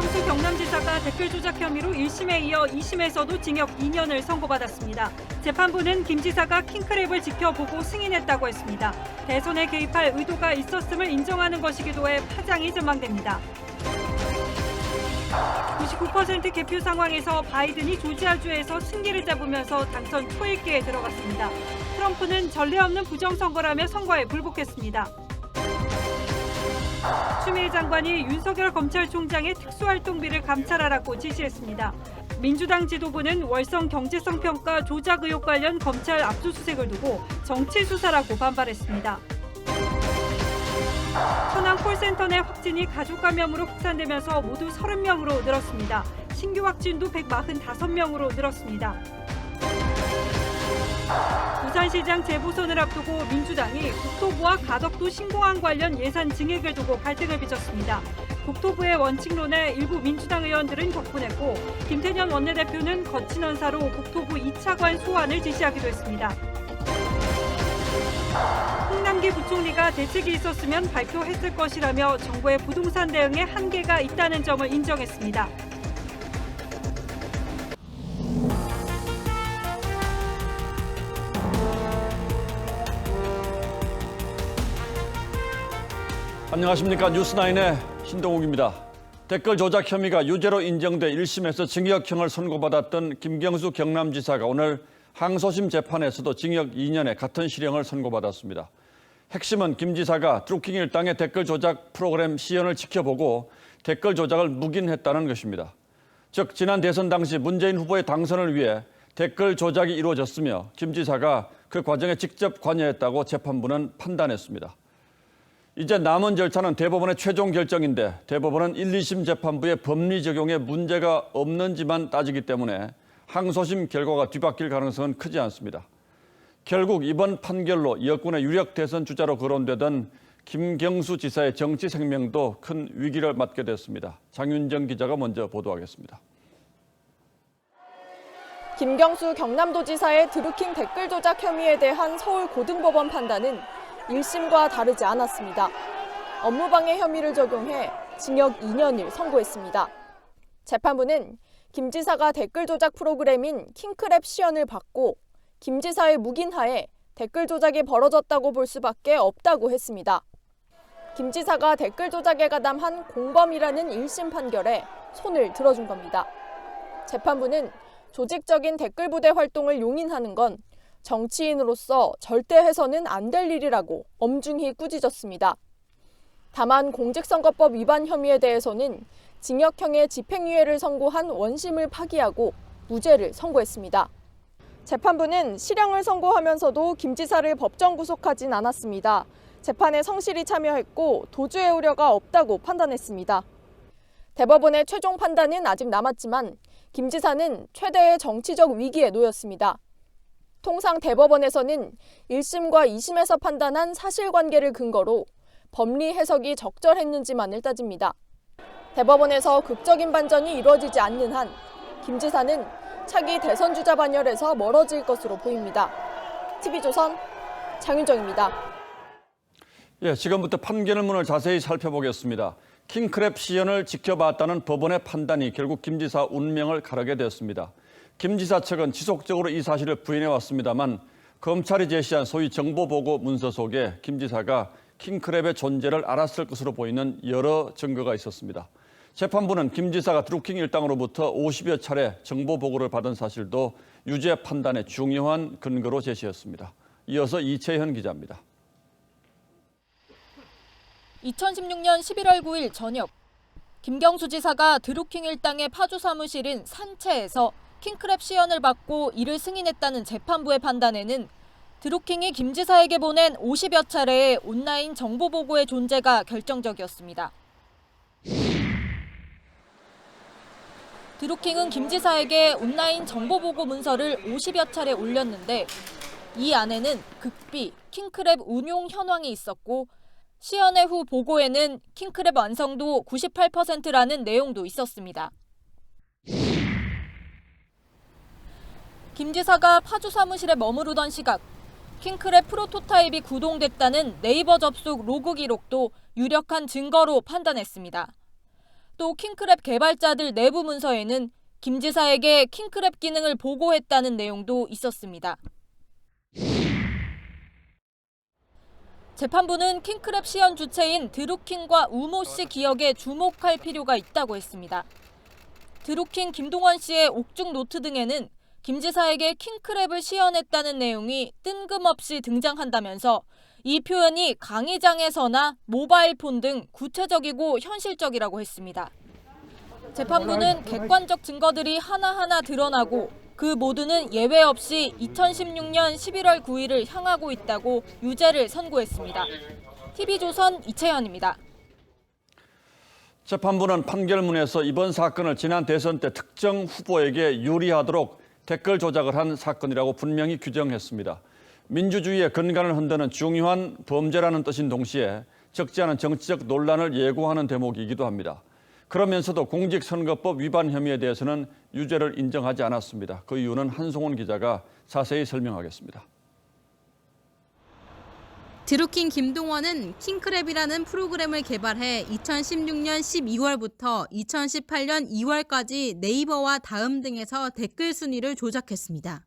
김경수 경남지사가 댓글 조작 혐의로 1심에 이어 2심에서도 징역 2년을 선고받았습니다. 재판부는 김 지사가 킹크랩을 지켜보고 승인했다고 했습니다. 대선에 개입할 의도가 있었음을 인정하는 것이기도 해 파장이 전망됩니다. 99% 개표 상황에서 바이든이 조지아주에서 승기를 잡으면서 당선 초읽기에 들어갔습니다. 트럼프는 전례 없는 부정선거라며 선거에 불복했습니다. 추미애 장관이 윤석열 검찰총장의 특수활동비를 감찰하라고 지시했습니다. 민주당 지도부는 월성 경제성 평가 조작 의혹 관련 검찰 압수수색을 두고 정치 수사라고 반발했습니다. 천안 콜센터 내 확진이 가족 감염으로 확산되면서 모두 30명으로 늘었습니다. 신규 확진도 145명으로 늘었습니다. 부산시장 재보선을 앞두고 민주당이 국토부와 가덕도 신공항 관련 예산 증액을 두고 갈등을 빚었습니다. 국토부의 원칙론에 일부 민주당 의원들은 격분했고 김태년 원내대표는 거친 언사로 국토부 2차관 소환을 지시하기도 했습니다. 홍남기 부총리가 대책이 있었으면 발표했을 것이라며 정부의 부동산 대응에 한계가 있다는 점을 인정했습니다. 안녕하십니까. 뉴스9의 신동욱입니다. 댓글 조작 혐의가 유죄로 인정돼 1심에서 징역형을 선고받았던 김경수 경남지사가 오늘 항소심 재판에서도 징역 2년의 같은 실형을 선고받았습니다. 핵심은 김 지사가 드루킹 일당의 댓글 조작 프로그램 시연을 지켜보고 댓글 조작을 묵인했다는 것입니다. 즉 지난 대선 당시 문재인 후보의 당선을 위해 댓글 조작이 이루어졌으며 김 지사가 그 과정에 직접 관여했다고 재판부는 판단했습니다. 이제 남은 절차는 대법원의 최종 결정인데 대법원은 1, 2심 재판부의 법리 적용에 문제가 없는지만 따지기 때문에 항소심 결과가 뒤바뀔 가능성은 크지 않습니다. 결국 이번 판결로 여권의 유력 대선 주자로 거론되던 김경수 지사의 정치 생명도 큰 위기를 맞게 됐습니다. 장윤정 기자가 먼저 보도하겠습니다. 김경수 경남도지사의 드루킹 댓글 조작 혐의에 대한 서울고등법원 판단은 1심과 다르지 않았습니다. 업무방해 혐의를 적용해 징역 2년을 선고했습니다. 재판부는 김 지사가 댓글 조작 프로그램인 킹크랩 시연을 받고 김 지사의 묵인하에 댓글 조작이 벌어졌다고 볼 수밖에 없다고 했습니다. 김 지사가 댓글 조작에 가담한 공범이라는 1심 판결에 손을 들어준 겁니다. 재판부는 조직적인 댓글 부대 활동을 용인하는 건 정치인으로서 절대 해서는 안 될 일이라고 엄중히 꾸짖었습니다. 다만 공직선거법 위반 혐의에 대해서는 징역형의 집행유예를 선고한 원심을 파기하고 무죄를 선고했습니다. 재판부는 실형을 선고하면서도 김 지사를 법정 구속하진 않았습니다. 재판에 성실히 참여했고 도주의 우려가 없다고 판단했습니다. 대법원의 최종 판단은 아직 남았지만 김 지사는 최대의 정치적 위기에 놓였습니다. 통상 대법원에서는 1심과 2심에서 판단한 사실관계를 근거로 법리 해석이 적절했는지만을 따집니다. 대법원에서 극적인 반전이 이루어지지 않는 한 김 지사는 차기 대선 주자 반열에서 멀어질 것으로 보입니다. TV조선 장윤정입니다. 지금부터 판결문을 자세히 살펴보겠습니다. 킹크랩 시연을 지켜봤다는 법원의 판단이 결국 김 지사 운명을 가르게 되었습니다. 김 지사 측은 지속적으로 이 사실을 부인해왔습니다만 검찰이 제시한 소위 정보보고 문서 속에 김 지사가 킹크랩의 존재를 알았을 것으로 보이는 여러 증거가 있었습니다. 재판부는 김 지사가 드루킹 일당으로부터 50여 차례 정보보고를 받은 사실도 유죄 판단의 중요한 근거로 제시했습니다. 이어서 이채현 기자입니다. 2016년 11월 9일 저녁, 김경수 지사가 드루킹 일당의 파주 사무실인 산채에서 킹크랩 시연을 받고 이를 승인했다는 재판부의 판단에는 드루킹이 김 지사에게 보낸 50여 차례의 온라인 정보보고의 존재가 결정적이었습니다. 드루킹은 김 지사에게 온라인 정보보고 문서를 50여 차례 올렸는데 이 안에는 극비, 킹크랩 운용 현황이 있었고 시연회 후 보고에는 킹크랩 완성도 98%라는 내용도 있었습니다. 김 지사가 파주 사무실에 머무르던 시각, 킹크랩 프로토타입이 구동됐다는 네이버 접속 로그 기록도 유력한 증거로 판단했습니다. 또 킹크랩 개발자들 내부 문서에는 김 지사에게 킹크랩 기능을 보고했다는 내용도 있었습니다. 재판부는 킹크랩 시연 주체인 드루킹과 우모 씨 기억에 주목할 필요가 있다고 했습니다. 드루킹 김동원 씨의 옥중 노트 등에는 김 지사에게 킹크랩을 시연했다는 내용이 뜬금없이 등장한다면서 이 표현이 강의장에서나 모바일폰 등 구체적이고 현실적이라고 했습니다. 재판부는 객관적 증거들이 하나하나 드러나고 그 모두는 예외 없이 2016년 11월 9일을 향하고 있다고 유죄를 선고했습니다. TV조선 이채연입니다. 재판부는 판결문에서 이번 사건을 지난 대선 때 특정 후보에게 유리하도록 댓글 조작을 한 사건이라고 분명히 규정했습니다. 민주주의의 근간을 흔드는 중요한 범죄라는 뜻인 동시에 적지 않은 정치적 논란을 예고하는 대목이기도 합니다. 그러면서도 공직선거법 위반 혐의에 대해서는 유죄를 인정하지 않았습니다. 그 이유는 한송원 기자가 자세히 설명하겠습니다. 드루킹 김동원은 킹크랩이라는 프로그램을 개발해 2016년 12월부터 2018년 2월까지 네이버와 다음 등에서 댓글 순위를 조작했습니다.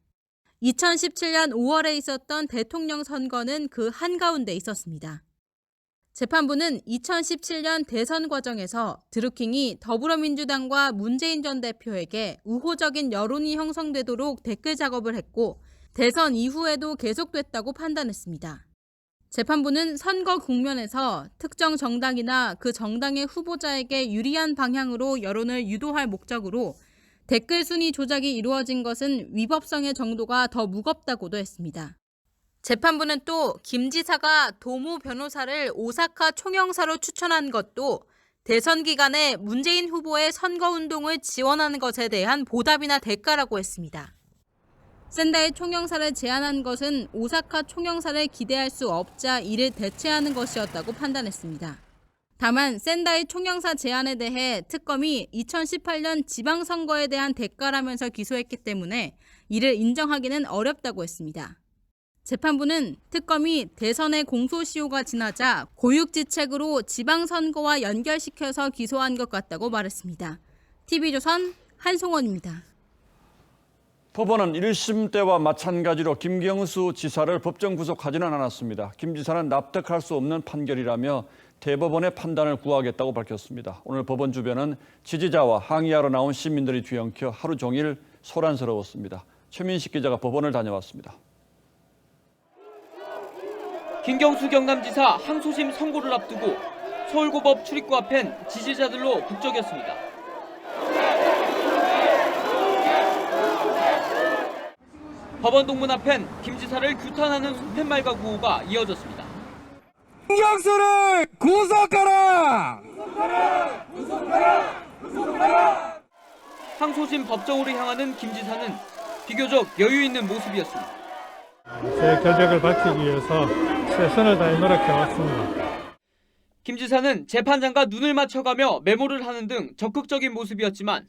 2017년 5월에 있었던 대통령 선거는 그 한가운데 있었습니다. 재판부는 2017년 대선 과정에서 드루킹이 더불어민주당과 문재인 전 대표에게 우호적인 여론이 형성되도록 댓글 작업을 했고 대선 이후에도 계속됐다고 판단했습니다. 재판부는 선거 국면에서 특정 정당이나 그 정당의 후보자에게 유리한 방향으로 여론을 유도할 목적으로 댓글 순위 조작이 이루어진 것은 위법성의 정도가 더 무겁다고도 했습니다. 재판부는 또 김 지사가 도모 변호사를 오사카 총영사로 추천한 것도 대선 기간에 문재인 후보의 선거운동을 지원하는 것에 대한 보답이나 대가라고 했습니다. 샌다이 총영사를 제안한 것은 오사카 총영사를 기대할 수 없자 이를 대체하는 것이었다고 판단했습니다. 다만 샌다이 총영사 제안에 대해 특검이 2018년 지방선거에 대한 대가라면서 기소했기 때문에 이를 인정하기는 어렵다고 했습니다. 재판부는 특검이 대선의 공소시효가 지나자 고육지책으로 지방선거와 연결시켜서 기소한 것 같다고 말했습니다. TV조선 한송원입니다. 법원은 1심 때와 마찬가지로 김경수 지사를 법정 구속하지는 않았습니다. 김 지사는 납득할 수 없는 판결이라며 대법원의 판단을 구하겠다고 밝혔습니다. 오늘 법원 주변은 지지자와 항의하러 나온 시민들이 뒤엉켜 하루 종일 소란스러웠습니다. 최민식 기자가 법원을 다녀왔습니다. 김경수 경남지사 항소심 선고를 앞두고 서울고법 출입구 앞엔 지지자들로 북적였습니다. 법원 동문 앞엔 김 지사를 규탄하는 손팻말과 구호가 이어졌습니다. 김경수를 구속하라! 항소심 법정으로 향하는 김 지사는 비교적 여유 있는 모습이었습니다. 제 결백을 밝히기 위해서 최선을 다해 노력해왔습니다. 김 지사는 재판장과 눈을 맞춰가며 메모를 하는 등 적극적인 모습이었지만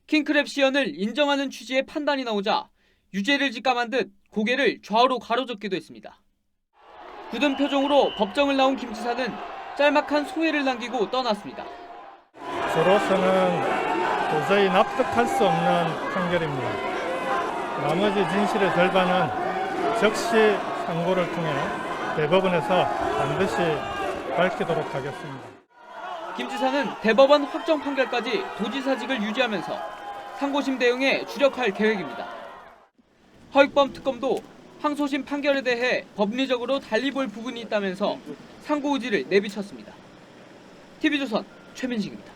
킹크랩 시연을 인정하는 취지의 판단이 나오자 유죄를 직감한 듯 고개를 좌우로 가로젓기도 했습니다. 굳은 표정으로 법정을 나온 김 지사는 짤막한 소회를 남기고 떠났습니다. 저로서는 도저히 납득할 수 없는 판결입니다. 나머지 진실의 절반은 즉시 상고를 통해 대법원에서 반드시 밝히도록 하겠습니다. 김 지사는 대법원 확정 판결까지 도지사직을 유지하면서 상고심 대응에 주력할 계획입니다. 허익범 특검도 항소심 판결에 대해 법리적으로 달리 볼 부분이 있다면서 상고 의지를 내비쳤습니다. TV조선 최민식입니다.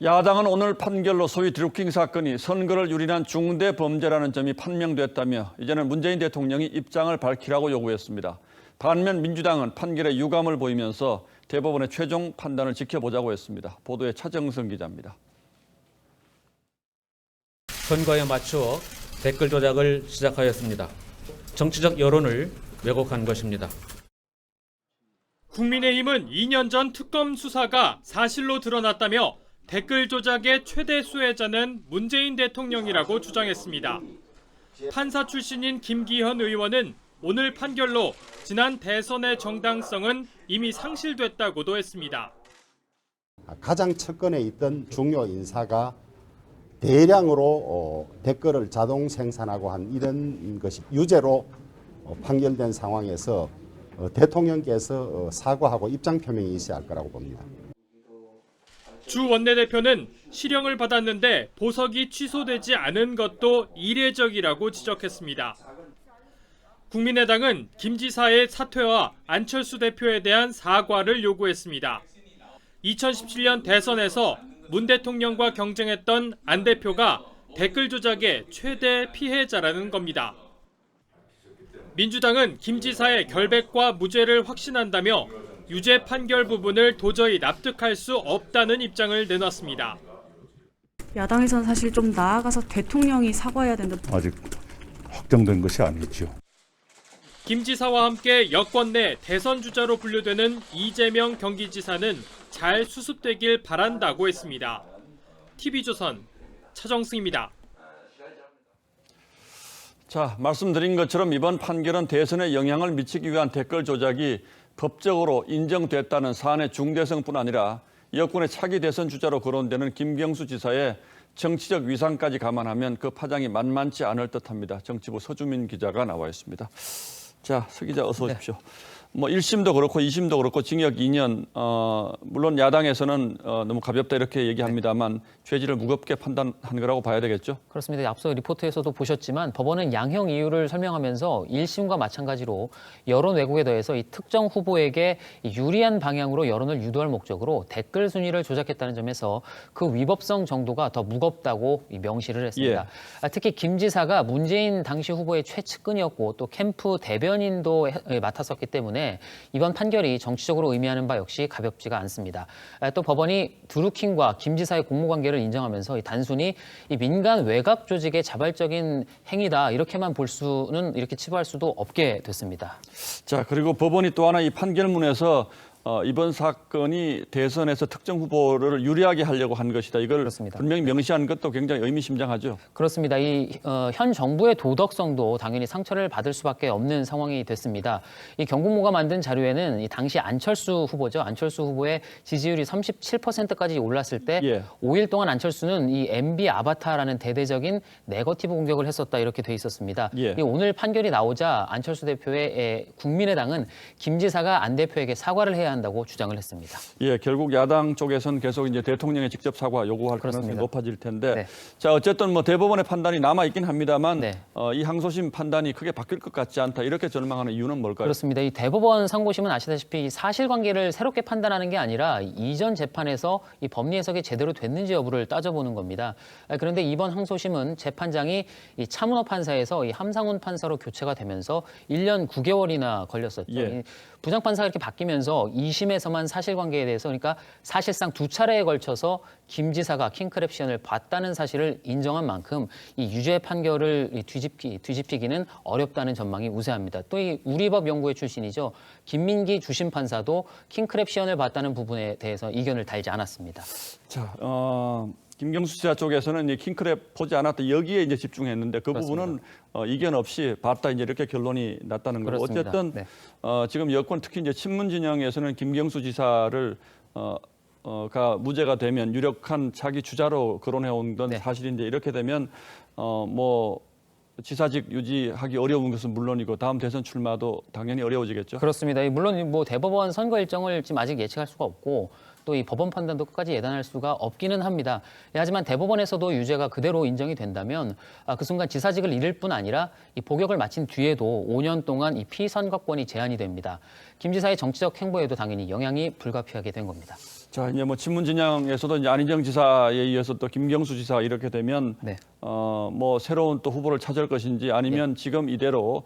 야당은 오늘 판결로 소위 드루킹 사건이 선거를 유린한 중대 범죄라는 점이 판명됐다며 이제는 문재인 대통령이 입장을 밝히라고 요구했습니다. 반면 민주당은 판결에 유감을 보이면서 대법원의 최종 판단을 지켜보자고 했습니다. 보도에 차정성 기자입니다. 선거에 맞추어 댓글 조작을 시작하였습니다. 정치적 여론을 왜곡한 것입니다. 국민의힘은 2년 전 특검 수사가 사실로 드러났다며 댓글 조작의 최대 수혜자는 문재인 대통령이라고 주장했습니다. 판사 출신인 김기현 의원은 오늘 판결로 지난 대선의 정당성은 이미 상실됐다고도 했습니다. 가장 측근에 있던 중요 인사가 대량으로 댓글을 자동 생산하고 한 이런 것이 유죄로 판결된 상황에서 대통령께서 사과하고 입장 표명이 있어야 할 거라고 봅니다. 주 원내대표는 실형을 받았는데 보석이 취소되지 않은 것도 이례적이라고 지적했습니다. 국민의당은 김 지사의 사퇴와 안철수 대표에 대한 사과를 요구했습니다. 2017년 대선에서 문 대통령과 경쟁했던 안 대표가 댓글 조작의 최대 피해자라는 겁니다. 민주당은 김 지사의 결백과 무죄를 확신한다며 유죄 판결 부분을 도저히 납득할 수 없다는 입장을 내놨습니다. 야당에서는 사실 좀 나아가서 대통령이 사과해야 된다. 아직 확정된 것이 아니죠. 김 지사와 함께 여권 내 대선 주자로 분류되는 이재명 경기지사는 잘 수습되길 바란다고 했습니다. TV조선 차정승입니다. 자, 말씀드린 것처럼 이번 판결은 대선에 영향을 미치기 위한 댓글 조작이 법적으로 인정됐다는 사안의 중대성뿐 아니라 여권의 차기 대선 주자로 거론되는 김경수 지사의 정치적 위상까지 감안하면 그 파장이 만만치 않을 듯합니다. 정치부 서주민 기자가 나와 있습니다. 자, 서 기자 어서 오십시오. 뭐 1심도 그렇고 2심도 그렇고 징역 2년, 물론 야당에서는 너무 가볍다 이렇게 얘기합니다만 죄질을 무겁게 판단한 거라고 봐야 되겠죠? 그렇습니다. 앞서 리포트에서도 보셨지만 법원은 양형 이유를 설명하면서 1심과 마찬가지로 여론 왜곡에 더해서 이 특정 후보에게 유리한 방향으로 여론을 유도할 목적으로 댓글 순위를 조작했다는 점에서 그 위법성 정도가 더 무겁다고 명시를 했습니다. 예. 특히 김 지사가 문재인 당시 후보의 최측근이었고 또 캠프 대변인도 맡았었기 때문에 이번 판결이 정치적으로 의미하는 바 역시 가볍지가 않습니다. 또 법원이 드루킹과 김 지사의 공모관계를 인정하면서 단순히 이 민간 외곽 조직의 자발적인 행위다 이렇게만 볼 수는 이렇게 치부할 수도 없게 됐습니다. 자, 그리고 법원이 또 하나 이 판결문에서 이번 사건이 대선에서 특정 후보를 유리하게 하려고 한 것이다. 이걸 그렇습니다. 분명히 명시한 것도 굉장히 의미심장하죠. 그렇습니다. 현 정부의 도덕성도 당연히 상처를 받을 수밖에 없는 상황이 됐습니다. 이 경국모가 만든 자료에는 이 당시 안철수 후보죠. 안철수 후보의 지지율이 37%까지 올랐을 때 5일 동안 안철수는 이 MB 아바타라는 대대적인 네거티브 공격을 했었다 이렇게 돼 있었습니다. 오늘 판결이 나오자 안철수 대표의 국민의당은 김 지사가 안 대표에게 사과를 해야 한다고 주장을 했습니다. 예, 결국 야당 쪽에서는 계속 이제 대통령의 직접 사과 요구할 가능성이 높아질 텐데, 자 어쨌든 뭐 대법원의 판단이 남아 있긴 합니다만 이 항소심 판단이 크게 바뀔 것 같지 않다 이렇게 전망하는 이유는 뭘까요? 그렇습니다. 이 대법원 상고심은 아시다시피 사실관계를 새롭게 판단하는 게 아니라 이전 재판에서 이 법리 해석이 제대로 됐는지 여부를 따져보는 겁니다. 그런데 이번 항소심은 재판장이 이 차문호 판사에서 이 함상훈 판사로 교체가 되면서 1년 9개월이나 걸렸었죠. 부장판사가 이렇게 바뀌면서 2심에서만 사실관계에 대해서 그러니까 사실상 2차례에 걸쳐서 김 지사가 킹크랩 시연을 봤다는 사실을 인정한 만큼 이 유죄 판결을 뒤집히기는 어렵다는 전망이 우세합니다. 또 이 우리법 연구회 출신이죠. 김민기 주심 판사도 킹크랩 시연을 봤다는 부분에 대해서 이견을 달지 않았습니다. 자, 김경수 지사 쪽에서는 이 킹크랩 보지 않았다 여기에 이제 집중했는데 그 그렇습니다. 부분은 이견 없이 봤다 이제 이렇게 결론이 났다는 거고 어쨌든 지금 여권 특히 이제 친문 진영에서는 김경수 지사를 가 무죄가 되면 유력한 차기 주자로 거론해온 건 사실인데 이렇게 되면 뭐 지사직 유지하기 어려운 것은 물론이고 다음 대선 출마도 당연히 어려워지겠죠. 그렇습니다. 물론 뭐 대법원 선거 일정을 지금 아직 예측할 수가 없고 또 이 법원 판단도 끝까지 예단할 수가 없기는 합니다. 하지만 대법원에서도 유죄가 그대로 인정이 된다면 그 순간 지사직을 잃을 뿐 아니라 이 복역을 마친 뒤에도 5년 동안 이 피선거권이 제한이 됩니다. 김 지사의 정치적 행보에도 당연히 영향이 불가피하게 된 겁니다. 자, 이제 뭐 친문 진영에서도 이제 안희정 지사에 이어서 또 김경수 지사 이렇게 되면 뭐 새로운 또 후보를 찾을 것인지 아니면 지금 이대로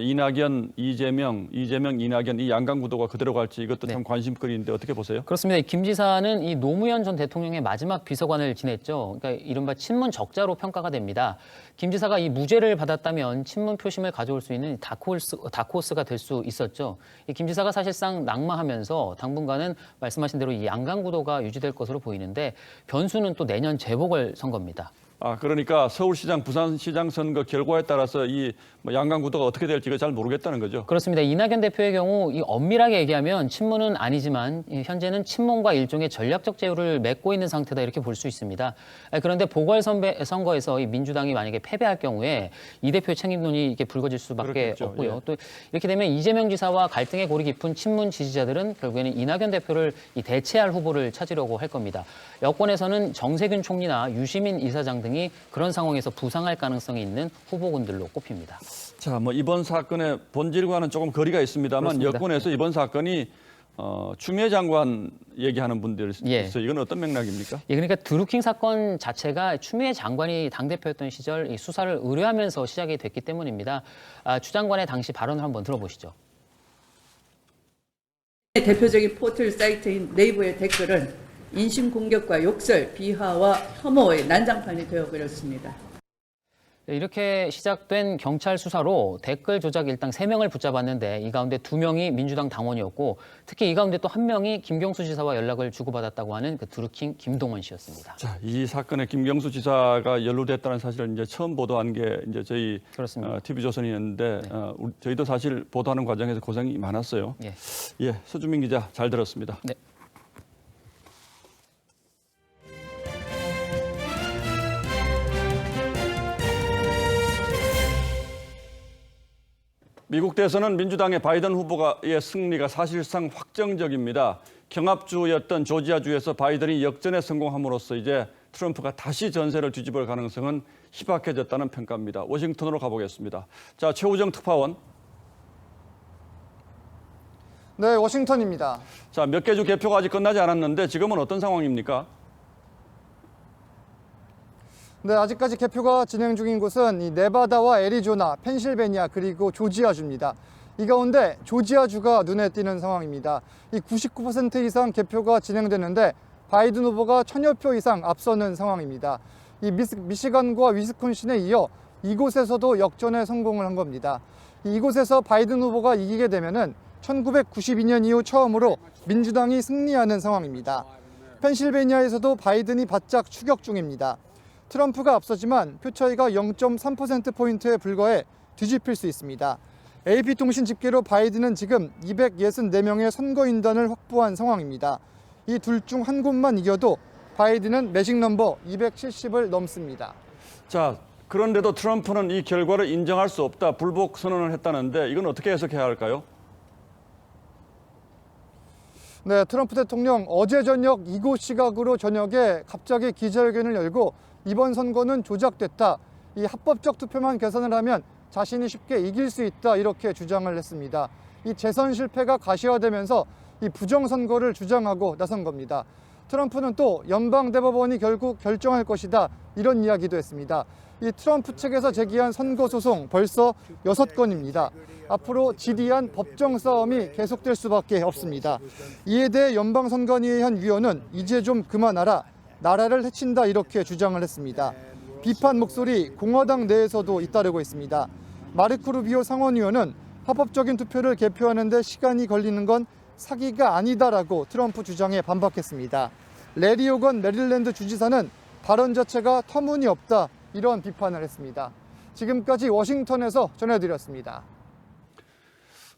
이낙연, 이재명, 이낙연 이 양강 구도가 그대로 갈지 이것도 참 관심거리인데 어떻게 보세요? 그렇습니다. 김 지사는 이 노무현 전 대통령의 마지막 비서관을 지냈죠. 그러니까 이른바 친문 적자로 평가가 됩니다. 김 지사가 이 무죄를 받았다면 친문 표심을 가져올 수 있는 다크호스가 될 수 있었죠. 이 김 지사가 사실상 낙마하면서 당분간은 말씀하신 대로 이 양강 구도가 유지될 것으로 보이는데 변수는 또 내년 재보궐선거입니다. 그러니까 서울시장, 부산시장 선거 결과에 따라서 이 양강 구도가 어떻게 될지가 잘 모르겠다는 거죠. 그렇습니다. 이낙연 대표의 경우 이 엄밀하게 얘기하면 친문은 아니지만 현재는 친문과 일종의 전략적 제휴를 맺고 있는 상태다 이렇게 볼 수 있습니다. 그런데 보궐선거에서 이 민주당이 만약에 패배할 경우에 이 대표의 책임론이 이렇게 불거질 수밖에 그렇겠죠. 없고요. 예. 또 이렇게 되면 이재명 지사와 갈등의 골이 깊은 친문 지지자들은 결국에는 이낙연 대표를 이 대체할 후보를 찾으려고 할 겁니다. 여권에서는 정세균 총리나 유시민 이사장 등이 그런 상황에서 부상할 가능성이 있는 후보군들로 꼽힙니다. 자, 이번 사건의 본질과는 조금 거리가 있습니다만 그렇습니다. 여권에서 이번 사건이 추미애 장관 얘기하는 분들이 있어요. 이건 어떤 맥락입니까? 예, 그러니까 드루킹 사건 자체가 추미애 장관이 당대표였던 시절 이 수사를 의뢰하면서 시작이 됐기 때문입니다. 추 장관의 당시 발언을 한번 들어보시죠. 대표적인 포털 사이트인 네이버의 댓글은 인신공격과 욕설, 비하와 혐오의 난장판이 되어버렸습니다. 이렇게 시작된 경찰 수사로 댓글 조작 일당 3명을 붙잡았는데 이 가운데 2명이 민주당 당원이었고 특히 이 가운데 또 1명이 김경수 지사와 연락을 주고받았다고 하는 그 드루킹 김동원 씨였습니다. 자, 이 사건에 김경수 지사가 연루됐다는 사실을 이제 처음 보도한 게 이제 저희 TV조선이었는데 저희도 사실 보도하는 과정에서 고생이 많았어요. 예, 서주민 기자 잘 들었습니다. 네. 미국 대선은 민주당의 바이든 후보의 승리가 사실상 확정적입니다. 경합주였던 조지아주에서 바이든이 역전에 성공함으로써 이제 트럼프가 다시 전세를 뒤집을 가능성은 희박해졌다는 평가입니다. 워싱턴으로 가보겠습니다. 자, 최우정 특파원. 네, 워싱턴입니다. 자, 몇 개 주 개표가 아직 끝나지 않았는데 지금은 어떤 상황입니까? 네, 아직까지 개표가 진행 중인 곳은 이 네바다와 애리조나, 펜실베니아 그리고 조지아주입니다. 이 가운데 조지아주가 눈에 띄는 상황입니다. 이 99% 이상 개표가 진행되는데 바이든 후보가 1000여 표 이상 앞서는 상황입니다. 이 미시간과 위스콘신에 이어 이곳에서도 역전에 성공을 한 겁니다. 이곳에서 바이든 후보가 이기게 되면은 1992년 이후 처음으로 민주당이 승리하는 상황입니다. 펜실베니아에서도 바이든이 바짝 추격 중입니다. 트럼프가 앞서지만 표 차이가 0.3%포인트에 불과해 뒤집힐 수 있습니다. AP통신 집계로 바이든은 지금 264명의 선거인단을 확보한 상황입니다. 이 둘 중 한 곳만 이겨도 바이든은 매직 넘버 270을 넘습니다. 자, 그런데도 트럼프는 이 결과를 인정할 수 없다, 불복 선언을 했다는데 이건 어떻게 해석해야 할까요? 네, 트럼프 대통령 어제 저녁 이곳 시각으로 저녁에 갑자기 기자회견을 열고 이번 선거는 조작됐다. 이 합법적 투표만 계산을 하면 자신이 쉽게 이길 수 있다 이렇게 주장을 했습니다. 이 재선 실패가 가시화되면서 이 부정선거를 주장하고 나선 겁니다. 트럼프는 또 연방대법원이 결국 결정할 것이다 이런 이야기도 했습니다. 이 트럼프 측에서 제기한 선거소송 벌써 6건입니다. 앞으로 지리한 법정 싸움이 계속될 수밖에 없습니다. 이에 대해 연방선관위의 한 위원은 이제 좀 그만하라. 나라를 해친다 이렇게 주장을 했습니다. 비판 목소리 공화당 내에서도 잇따르고 있습니다. 마르코 루비오 상원의원은 합법적인 투표를 개표하는 데 시간이 걸리는 건 사기가 아니다라고 트럼프 주장에 반박했습니다. 레리 오건 메릴랜드 주지사는 발언 자체가 터무니없다 이런 비판을 했습니다. 지금까지 워싱턴에서 전해드렸습니다.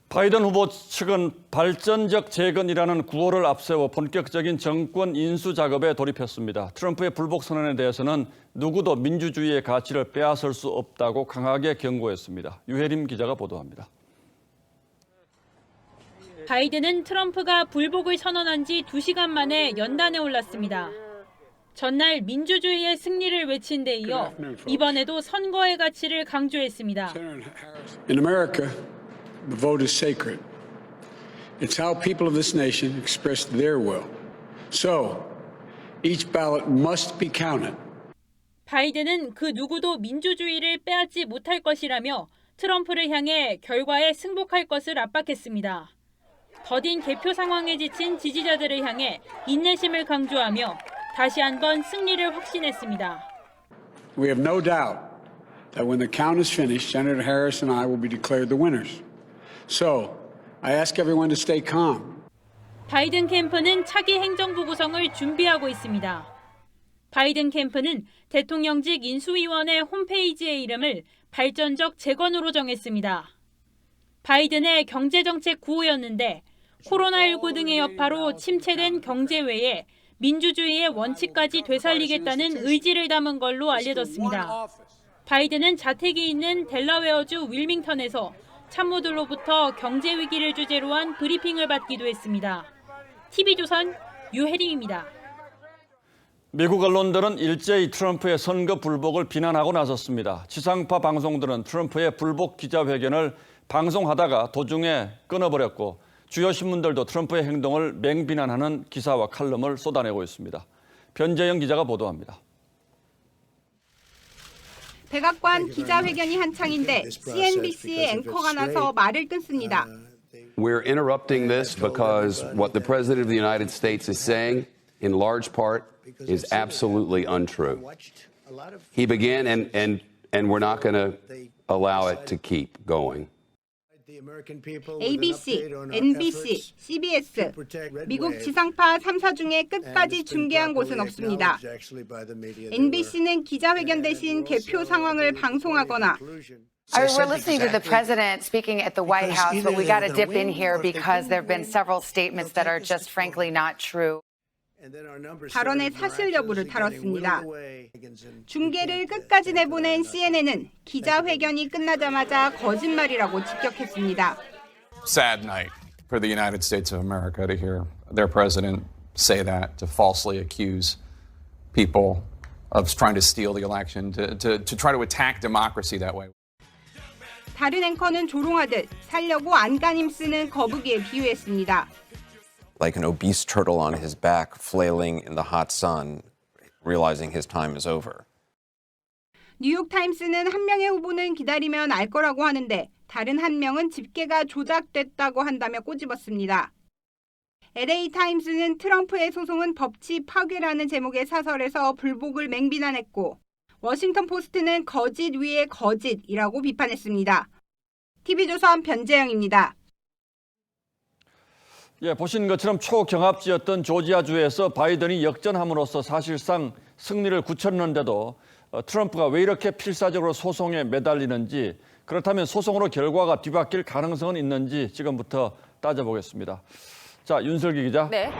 바이든 후보 측은 발전적 재건이라는 구호를 앞세워 본격적인 정권 인수 작업에 돌입했습니다. 트럼프의 불복 선언에 대해서는 누구도 민주주의의 가치를 빼앗을 수 없다고 강하게 경고했습니다. 유혜림 기자가 보도합니다. 바이든은 트럼프가 불복을 선언한 지 2시간 만에 연단에 올랐습니다. 전날 민주주의의 승리를 외친 데 이어 이번에도 선거의 가치를 강조했습니다. In America, the vote is sacred. It's how people of this nation express their will. So, each ballot must be counted. 바이든은 그 누구도 민주주의를 빼앗지 못할 것이라며 트럼프를 향해 결과에 승복할 것을 압박했습니다. 더딘 개표 상황에 지친 지지자들을 향해 인내심을 강조하며 다시 한번 승리를 확신했습니다. We have no doubt that when the count is finished, Senator Harris and I will be declared the winners. So, I ask everyone to stay calm. 바이든 캠프는 차기 행정부 구성을 준비하고 있습니다. 바이든 캠프는 대통령직 인수위원회 홈페이지의 이름을 발전적 재건으로 정했습니다. 바이든의 경제정책 구호였는데 코로나19 등의 여파로 침체된 경제 외에 민주주의의 원칙까지 되살리겠다는 의지를 담은 걸로 알려졌습니다. 바이든은 자택이 있는 델라웨어주 윌밍턴에서 참모들로부터 경제 위기를 주제로 한 브리핑을 받기도 했습니다. TV조선 유혜림입니다. 미국 언론들은 일제히 트럼프의 선거 불복을 비난하고 나섰습니다. 지상파 방송들은 트럼프의 불복 기자회견을 방송하다가 도중에 끊어버렸고 주요 신문들도 트럼프의 행동을 맹비난하는 기사와 칼럼을 쏟아내고 있습니다. 변재영 기자가 보도합니다. 백악관 기자회견이 한창인데 CNBC의 앵커가 나서 말을 끊습니다. We're interrupting this because what the President of the United States is saying, in large part, is absolutely untrue. He began, and we're not going to allow it to keep going. ABC, NBC, CBS, 미국 지상파 3사 중에 끝까지 중계한 곳은 없습니다. NBC는 기자회견 대신 개표 상황을 방송하거나 We're listening to the president speaking at the White House, but we got to dip in here because there have been several statements that are just frankly not true. 발언의 사실 여부를 다뤘습니다. 중계를 끝까지 내보낸 CNN은 기자회견이 끝나자마자 거짓말이라고 직격했습니다. Sad night for the United States of America to hear their president say that, to falsely accuse people of trying to steal the election, to try to attack democracy that way. 다른 앵커는 조롱하듯 살려고 안간힘 쓰는 거북이에 비유했습니다. Like an obese turtle on his back, flailing in the hot sun, realizing his time is over. 뉴욕타임스는 한 명의 후보는 기다리면 알 거라고 하는데 다른 한 명은 집계가 조작됐다고 한다며 꼬집었습니다. LA타임스는 트럼프의 소송은 법치 파괴라는 제목의 사설에서 불복을 맹비난했고 워싱턴포스트는 거짓 위에 거짓이라고 비판했습니다. TV조선 변재영입니다. 예, 보신 것처럼 초경합지였던 조지아주에서 바이든이 역전함으로써 사실상 승리를 굳혔는데도 트럼프가 왜 이렇게 필사적으로 소송에 매달리는지, 그렇다면 소송으로 결과가 뒤바뀔 가능성은 있는지 지금부터 따져보겠습니다. 자, 윤슬기 기자. 네.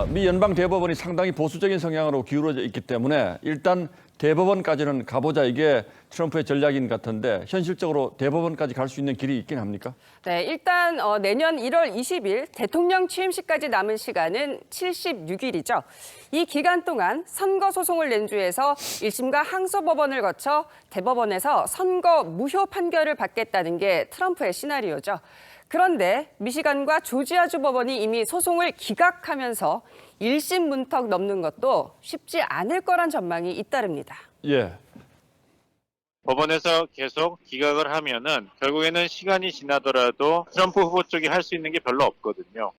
미 연방 대법원이 상당히 보수적인 성향으로 기울어져 있기 때문에 일단 대법원까지는 가보자, 이게 트럼프의 전략인 것 같은데 현실적으로 대법원까지 갈 수 있는 길이 있긴 합니까? 네, 일단 내년 1월 20일 대통령 취임식까지 남은 시간은 76일이죠. 이 기간 동안 선거 소송을 낸 주에서 1심과 항소법원을 거쳐 대법원에서 선거 무효 판결을 받겠다는 게 트럼프의 시나리오죠. 그런데 미시간과 조지아주 법원이 이미 소송을 기각하면서 1심 문턱 넘는 것도 쉽지 않을 거란 전망이 잇따릅니다. 예. 법원에서 계속 기각을 하면은 결국에는 시간이 지나더라도 트럼프 후보 쪽이 할 수 있는 게 별로 없거든요.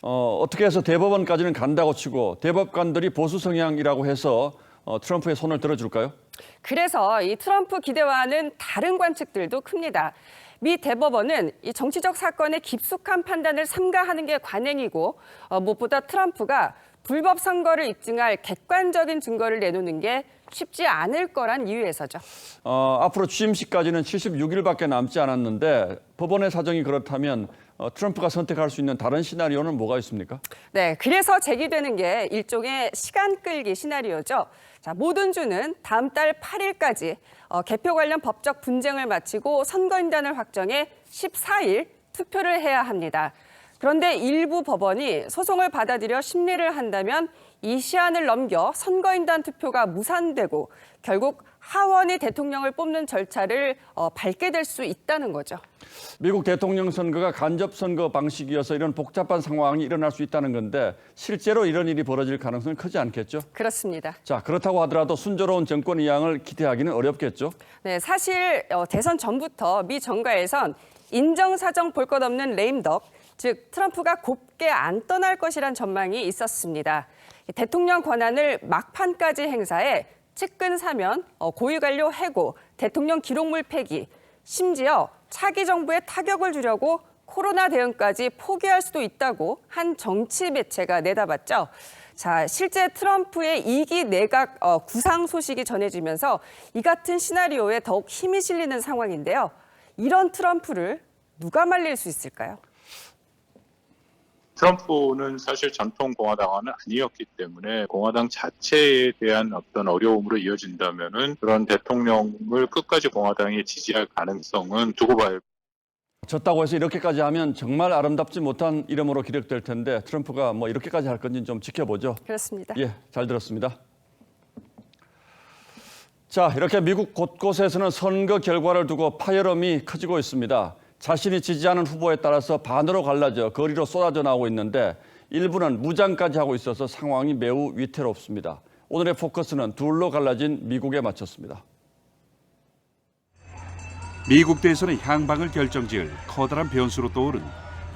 어떻게 해서 대법원까지는 간다고 치고 대법관들이 보수 성향이라고 해서 트럼프의 손을 들어줄까요? 그래서 이 트럼프 기대와는 다른 관측들도 큽니다. 미 대법원은 이 정치적 사건의 깊숙한 판단을 삼가하는 게 관행이고 무엇보다 트럼프가 불법 선거를 입증할 객관적인 증거를 내놓는 게 쉽지 않을 거란 이유에서죠. 앞으로 취임식까지는 76일밖에 남지 않았는데 법원의 사정이 그렇다면 트럼프가 선택할 수 있는 다른 시나리오는 뭐가 있습니까? 네, 그래서 제기되는 게 일종의 시간 끌기 시나리오죠. 자, 모든 주는 다음 달 8일까지 개표 관련 법적 분쟁을 마치고 선거인단을 확정해 14일 투표를 해야 합니다. 그런데 일부 법원이 소송을 받아들여 심리를 한다면 이 시한을 넘겨 선거인단 투표가 무산되고 결국 하원이 대통령을 뽑는 절차를 밟게 될 수 있다는 거죠. 미국 대통령 선거가 간접 선거 방식이어서 이런 복잡한 상황이 일어날 수 있다는 건데 실제로 이런 일이 벌어질 가능성은 크지 않겠죠? 그렇습니다. 자, 그렇다고 하더라도 순조로운 정권 이양을 기대하기는 어렵겠죠? 네, 사실 대선 전부터 미 정가에선 인정사정 볼 것 없는 레임덕, 즉 트럼프가 곱게 안 떠날 것이란 전망이 있었습니다. 대통령 권한을 막판까지 행사해 측근 사면, 고위관료 해고, 대통령 기록물 폐기, 심지어 차기 정부에 타격을 주려고 코로나 대응까지 포기할 수도 있다고 한 정치 매체가 내다봤죠. 자, 실제 트럼프의 2기 내각 구상 소식이 전해지면서 이 같은 시나리오에 더욱 힘이 실리는 상황인데요. 이런 트럼프를 누가 말릴 수 있을까요? 트럼프는 사실 전통 공화당은 아니었기 때문에 공화당 자체에 대한 어떤 어려움으로 이어진다면은 그런 대통령을 끝까지 공화당이 지지할 가능성은 두고 봐야. 졌다고 해서 이렇게까지 하면 정말 아름답지 못한 이름으로 기록될 텐데 트럼프가 뭐 이렇게까지 할 건지 좀 지켜보죠. 그렇습니다. 예, 잘 들었습니다. 자, 이렇게 미국 곳곳에서는 선거 결과를 두고 파열음이 커지고 있습니다. 자신이 지지하는 후보에 따라서 반으로 갈라져 거리로 쏟아져 나오고 있는데 일부는 무장까지 하고 있어서 상황이 매우 위태롭습니다. 오늘의 포커스는 둘로 갈라진 미국에 맞췄습니다. 미국 대선의 향방을 결정지을 커다란 변수로 떠오른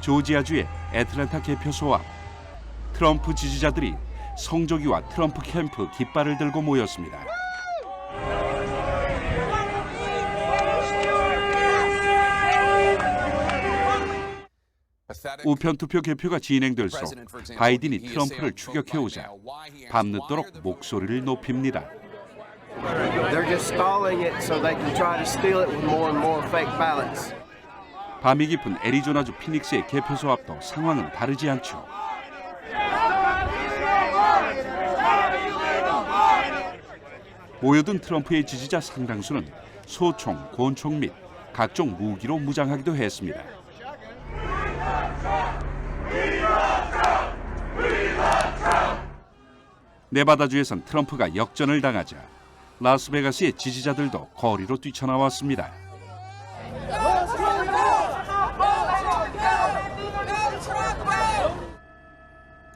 조지아주의 애틀랜타 개표소 앞. 트럼프 지지자들이 성조기와 트럼프 캠프 깃발을 들고 모였습니다. 우편 투표 개표가 진행될 소 바이든이 트럼프를 추격해오자 밤늦도록 목소리를 높입니다. 밤이 깊은 애리조나주 피닉스의 개표소 앞도 상황은 다르지 않죠. 모여든 트럼프의 지지자 상당수는 소총, 권총 및 각종 무기로 무장하기도 했습니다. 네바다주에선 트럼프가 역전을 당하자 라스베가스의 지지자들도 거리로 뛰쳐나왔습니다.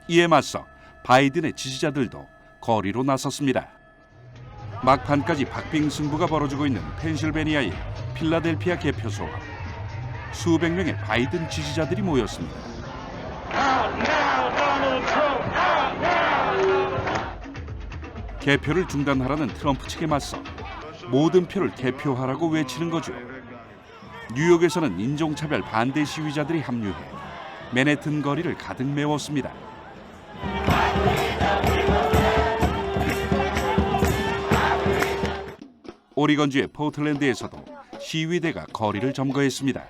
이에 맞서 바이든의 지지자들도 거리로 나섰습니다. 막판까지 박빙승부가 벌어지고 있는 펜실베니아의 필라델피아 개표소 앞 수백 명의 바이든 지지자들이 모였습니다. 개표를 중단하라는 트럼프 측에 맞서 모든 표를 개표하라고 외치는 거죠. 뉴욕에서는 인종차별 반대 시위자들이 합류해 맨해튼 거리를 가득 메웠습니다. 오리건주의 포틀랜드에서도 시위대가 거리를 점거했습니다.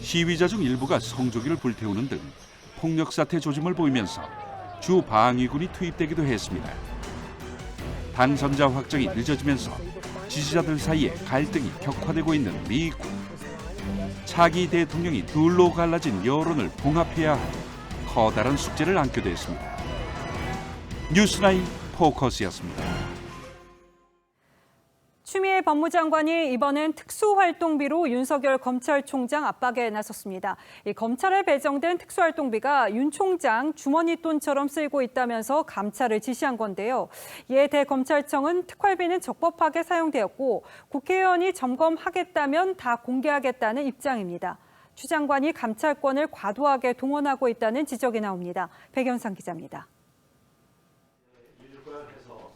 시위자 중 일부가 성조기를 불태우는 등 폭력 사태 조짐을 보이면서 주 방위군이 투입되기도 했습니다. 당선자 확정이 늦어지면서 지지자들 사이에 갈등이 격화되고 있는 미국. 차기 대통령이 둘로 갈라진 여론을 봉합해야 할 커다란 숙제를 안게 됐습니다. 뉴스9 포커스였습니다. 추미애 법무장관이 이번엔 특수활동비로 윤석열 검찰총장 압박에 나섰습니다. 이 검찰에 배정된 특수활동비가 윤 총장 주머니 돈처럼 쓰이고 있다면서 감찰을 지시한 건데요. 이에 대검찰청은 특활비는 적법하게 사용되었고 국회의원이 점검하겠다면 다 공개하겠다는 입장입니다. 추 장관이 감찰권을 과도하게 동원하고 있다는 지적이 나옵니다. 백연상 기자입니다.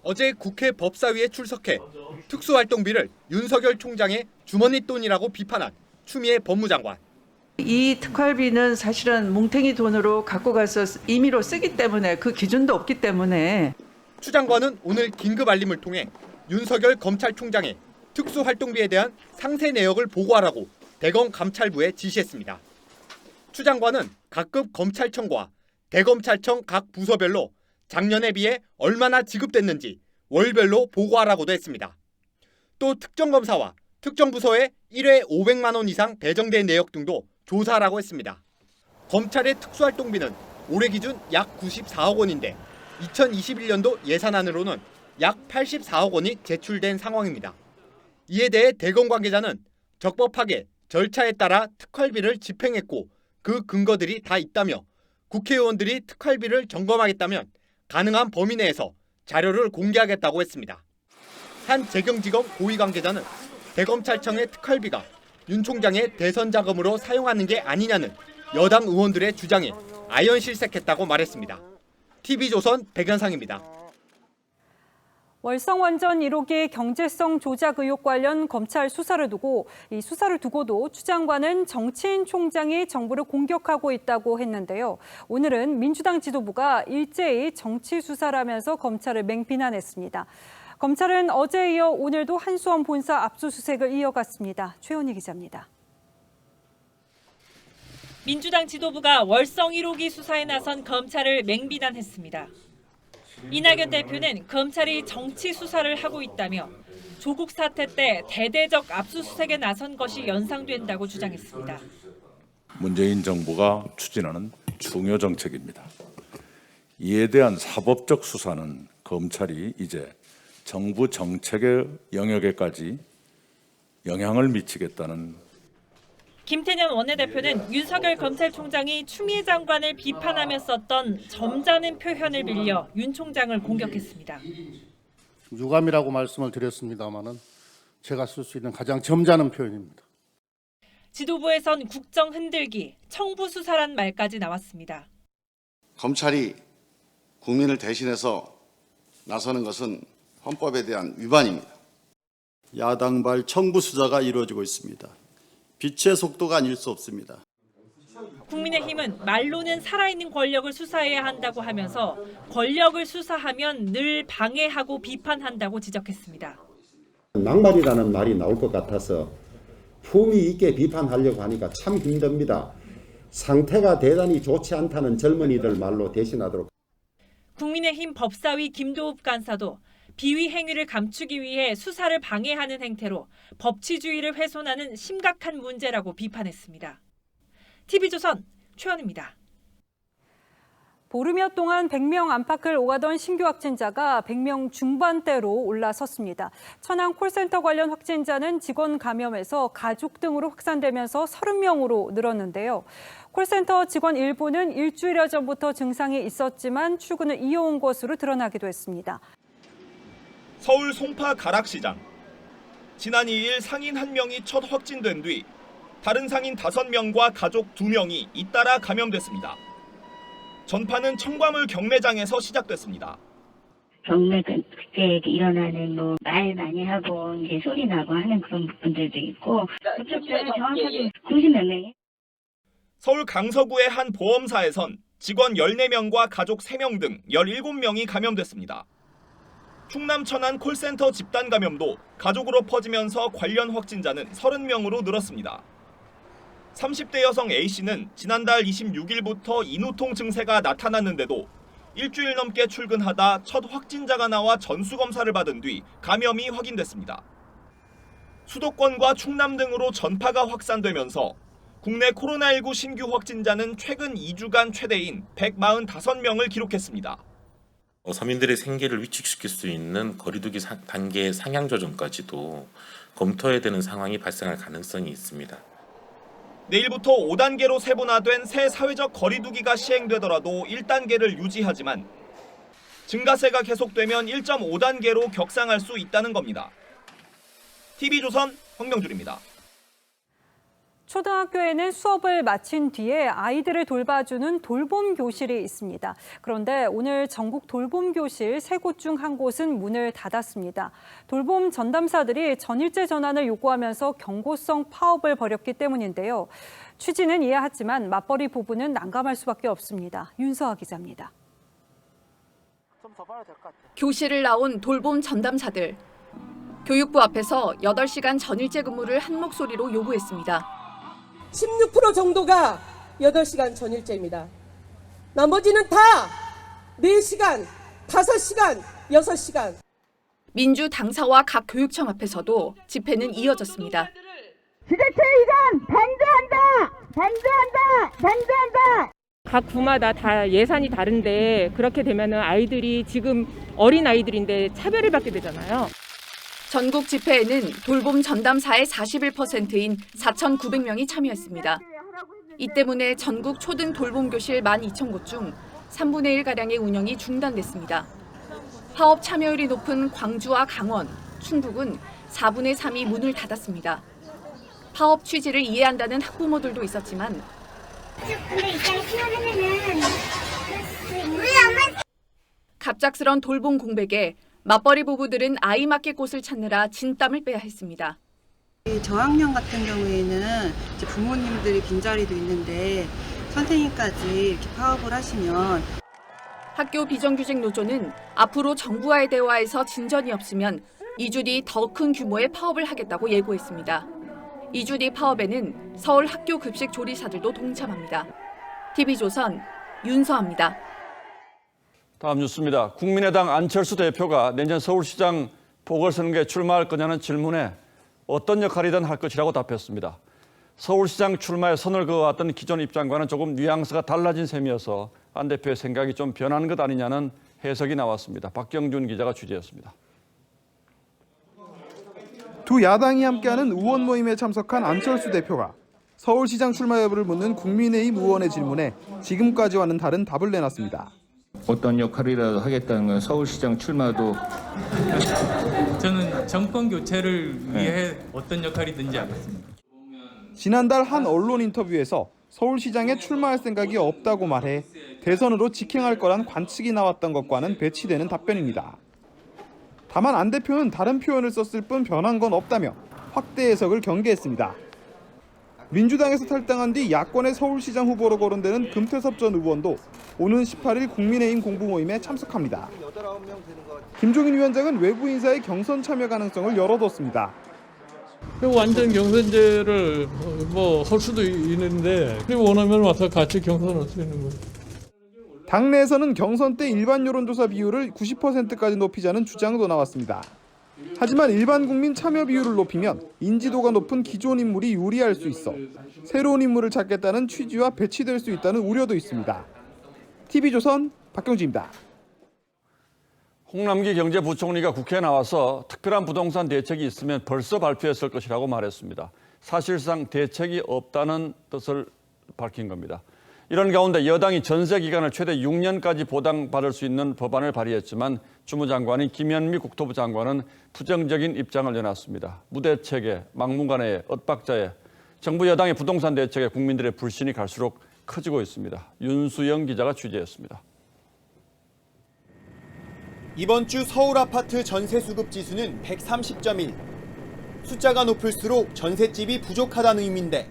어제 국회 법사위에 출석해 특수활동비를 윤석열 총장의 주머니 돈이라고 비판한 추미애 법무장관. 이 특활비는 사실은 뭉탱이 돈으로 갖고 가서 임의로 쓰기 때문에 그 기준도 없기 때문에. 추 장관은 오늘 긴급 알림을 통해 윤석열 검찰총장의 특수활동비에 대한 상세 내역을 보고하라고 대검 감찰부에 지시했습니다. 추 장관은 각급 검찰청과 대검찰청 각 부서별로 작년에 비해 얼마나 지급됐는지 월별로 보고하라고도 했습니다. 또 특정검사와 특정부서에 1회 500만 원 이상 배정된 내역 등도 조사하라고 했습니다. 검찰의 특수활동비는 올해 기준 약 94억 원인데 2021년도 예산안으로는 약 84억 원이 제출된 상황입니다. 이에 대해 대검 관계자는 적법하게 절차에 따라 특활비를 집행했고 그 근거들이 다 있다며 국회의원들이 특활비를 점검하겠다면 가능한 범위 내에서 자료를 공개하겠다고 했습니다. 한 재경지검 고위 관계자는 대검찰청의 특활비가 윤 총장의 대선 자금으로 사용하는 게 아니냐는 여당 의원들의 주장에 아연실색했다고 말했습니다. TV조선 백연상입니다. 월성원전 1호기 경제성 조작 의혹 관련 검찰 수사를 두고도 추 장관은 정치인 총장이 정부를 공격하고 있다고 했는데요. 오늘은 민주당 지도부가 일제히 정치 수사라면서 검찰을 맹비난했습니다. 검찰은 어제에 이어 오늘도 한수원 본사 압수수색을 이어갔습니다. 최원희 기자입니다. 민주당 지도부가 월성 1호기 수사에 나선 검찰을 맹비난했습니다. 이낙연 대표는 검찰이 정치 수사를 하고 있다며 조국 사태 때 대대적 압수수색에 나선 것이 연상된다고 주장했습니다. 문재인 정부가 추진하는 중요 정책입니다. 이에 대한 사법적 수사는 검찰이 이제 정부 정책의 영역에까지 영향을 미치겠다는. 김태년 원내대표는 윤석열 검찰총장이 추미애 장관을 비판하며 썼던 점잖은 표현을 빌려 윤 총장을 공격했습니다. 유감이라고 말씀을 드렸습니다마는 제가 쓸 수 있는 가장 점잖은 표현입니다. 지도부에선 국정 흔들기, 청부 수사란 말까지 나왔습니다. 검찰이 국민을 대신해서 나서는 것은 헌법에 대한 위반입니다. 야당발 청부 수사가 이루어지고 있습니다. 빛의 속도가 아닐 수 없습니다. 국민의힘은 말로는 살아있는 권력을 수사해야 한다고 하면서 권력을 수사하면 늘 방해하고 비판한다고 지적했습니다. 낙마이라는 말이 나올 것 같아서 품위 있게 비판하려고 하니까 참 힘듭니다. 상태가 대단히 좋지 않다는 젊은이들 말로 대신하도록. 국민의힘 법사위 김도읍 간사도 비위 행위를 감추기 위해 수사를 방해하는 행태로 법치주의를 훼손하는 심각한 문제라고 비판했습니다. TV조선 최원입니다. 보름여 동안 100명 안팎을 오가던 신규 확진자가 100명 중반대로 올라섰습니다. 천안 콜센터 관련 확진자는 직원 감염에서 가족 등으로 확산되면서 30명으로 늘었는데요. 콜센터 직원 일부는 일주일여 전부터 증상이 있었지만 출근을 이어온 것으로 드러나기도 했습니다. 서울 송파 가락시장. 지난 2일 상인 1명이 첫 확진된 뒤 다른 상인 5명과 가족 2명이 잇따라 감염됐습니다. 전파는 청과물 경매장에서 시작됐습니다. 경매 그때 일어나는 말 많이 하고 이제 소리 나고 하는 그런 분들도 있고 접촉자는 정확하게 90몇 명이에요. 서울 강서구의 한 보험사에선 직원 14명과 가족 3명 등 17명이 감염됐습니다. 충남 천안 콜센터 집단 감염도 가족으로 퍼지면서 관련 확진자는 30명으로 늘었습니다. 30대 여성 A씨는 지난달 26일부터 인후통 증세가 나타났는데도 일주일 넘게 출근하다 첫 확진자가 나와 전수검사를 받은 뒤 감염이 확인됐습니다. 수도권과 충남 등으로 전파가 확산되면서 국내 코로나19 신규 확진자는 최근 2주간 최대인 145명을 기록했습니다. 서민들의 생계를 위축시킬 수 있는 거리두기 단계의 상향 조정까지도 검토해야 되는 상황이 발생할 가능성이 있습니다. 내일부터 5단계로 세분화된 새 사회적 거리두기가 시행되더라도 1단계를 유지하지만 증가세가 계속되면 1.5단계로 격상할 수 있다는 겁니다. TV조선 황명준입니다. 초등학교에는 수업을 마친 뒤에 아이들을 돌봐주는 돌봄 교실이 있습니다. 그런데 오늘 전국 돌봄 교실 3곳 중 한 곳은 문을 닫았습니다. 돌봄 전담사들이 전일제 전환을 요구하면서 경고성 파업을 벌였기 때문인데요. 취지는 이해하지만 맞벌이 부부는 난감할 수밖에 없습니다. 윤서아 기자입니다. 교실을 나온 돌봄 전담사들. 교육부 앞에서 8시간 전일제 근무를 한 목소리로 요구했습니다. 16% 정도가 8시간 전일제입니다. 나머지는 다 4시간, 5시간, 6시간. 민주 당사와 각 교육청 앞에서도 집회는 이어졌습니다. 지자체 이전 반대한다! 반대한다! 반대한다! 각 구마다 다 예산이 다른데 그렇게 되면은 아이들이 지금 어린 아이들인데 차별을 받게 되잖아요. 전국 집회에는 돌봄 전담사의 41%인 4,900명이 참여했습니다. 이 때문에 전국 초등 돌봄 교실 12,000곳 중 3분의 1가량의 운영이 중단됐습니다. 파업 참여율이 높은 광주와 강원, 충북은 4분의 3이 문을 닫았습니다. 파업 취지를 이해한다는 학부모들도 있었지만 갑작스런 돌봄 공백에 맞벌이 부부들은 아이 맡길 곳을 찾느라 진땀을 빼야 했습니다. 저학년 같은 경우에는 이제 부모님들이 빈자리도 있는데 선생님까지 이렇게 파업을 하시면 학교 비정규직 노조는 앞으로 정부와의 대화에서 진전이 없으면 2주 뒤 더 큰 규모의 파업을 하겠다고 예고했습니다. 2주 뒤 파업에는 서울 학교 급식 조리사들도 동참합니다. TV조선 윤서아입니다. 다음 뉴스입니다. 국민의당 안철수 대표가 내년 서울시장 보궐선거에 출마할 거냐는 질문에 어떤 역할이든 할 것이라고 답했습니다. 서울시장 출마에 선을 그어왔던 기존 입장과는 조금 뉘앙스가 달라진 셈이어서 안 대표의 생각이 좀 변한 것 아니냐는 해석이 나왔습니다. 박경준 기자가 취재했습니다. 두 야당이 함께하는 의원 모임에 참석한 안철수 대표가 서울시장 출마 여부를 묻는 국민의힘 의원의 질문에 지금까지와는 다른 답을 내놨습니다. 어떤 역할이라도 하겠다는 건 서울시장 출마도 저는 정권 교체를 위해 어떤 역할이든지 하겠습니다. 지난달 한 언론 인터뷰에서 서울시장에 출마할 생각이 없다고 말해 대선으로 직행할 거란 관측이 나왔던 것과는 배치되는 답변입니다. 다만 안 대표는 다른 표현을 썼을 뿐 변한 건 없다며 확대 해석을 경계했습니다. 민주당에서 탈당한 뒤 야권의 서울시장 후보로 거론되는 금태섭 전 의원도 오는 18일 국민의힘 공부 모임에 참석합니다. 김종인 위원장은 외부 인사의 경선 참여 가능성을 열어뒀습니다. 완전 경선제를 할 수도 있는데 원하면 와서 같이 경선할 수 있는 거예요. 당내에서는 경선 때 일반 여론조사 비율을 90%까지 높이자는 주장도 나왔습니다. 하지만 일반 국민 참여 비율을 높이면 인지도가 높은 기존 인물이 유리할 수 있어 새로운 인물을 찾겠다는 취지와 배치될 수 있다는 우려도 있습니다. TV조선 박경주입니다. 홍남기 경제부총리가 국회에 나와서 특별한 부동산 대책이 있으면 벌써 발표했을 것이라고 말했습니다. 사실상 대책이 없다는 뜻을 밝힌 겁니다. 이런 가운데 여당이 전세 기간을 최대 6년까지 보장받을 수 있는 법안을 발의했지만 주무장관인 김현미 국토부 장관은 부정적인 입장을 내놨습니다. 무대체계, 막무가내의 엇박자에 정부 여당의 부동산 대책에 국민들의 불신이 갈수록 커지고 있습니다. 윤수영 기자가 취재했습니다. 이번 주 서울 아파트 전세 수급 지수는 130.1. 숫자가 높을수록 전셋집이 부족하다는 의미인데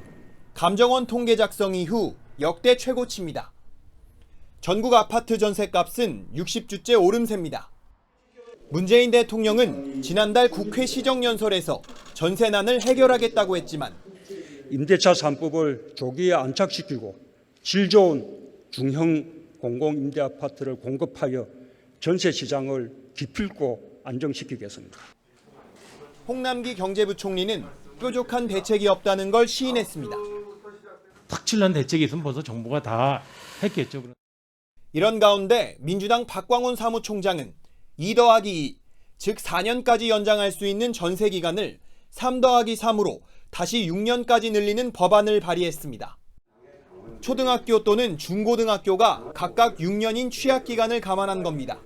감정원 통계 작성 이후 역대 최고치입니다. 전국 아파트 전셋값은 60주째 오름세입니다. 문재인 대통령은 지난달 국회 시정연설에서 전세난을 해결하겠다고 했지만 임대차 3법을 조기에 안착시키고 질 좋은 중형 공공임대 아파트를 공급하여 전세 시장을 기필코 안정시키겠습니다. 홍남기 경제부총리는 뾰족한 대책이 없다는 걸 시인했습니다. 확실한 대책이 있으면 벌써 정부가 다 했겠죠. 이런 가운데 민주당 박광훈 사무총장은 2+2, 즉 4년까지 연장할 수 있는 전세 기간을 3+3으로 다시 6년까지 늘리는 법안을 발의했습니다. 초등학교 또는 중고등학교가 각각 6년인 취약 기간을 감안한 겁니다.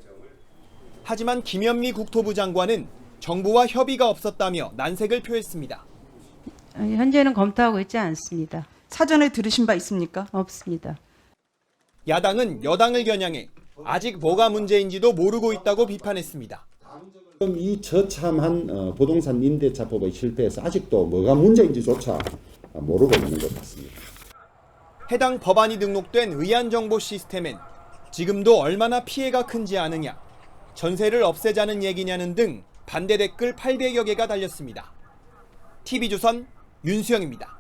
하지만 김현미 국토부 장관은 정부와 협의가 없었다며 난색을 표했습니다. 현재는 검토하고 있지 않습니다. 사전에 들으신 바 있습니까? 없습니다. 야당은 여당을 겨냥해 아직 뭐가 문제인지도 모르고 있다고 비판했습니다. 이 처참한 부동산 임대차법의 실패에서 아직도 뭐가 문제인지조차 모르고 있는 것 같습니다. 해당 법안이 등록된 의안정보 시스템엔 지금도 얼마나 피해가 큰지 아느냐, 전세를 없애자는 얘기냐는 등 반대 댓글 800여 개가 달렸습니다. TV조선 윤수영입니다.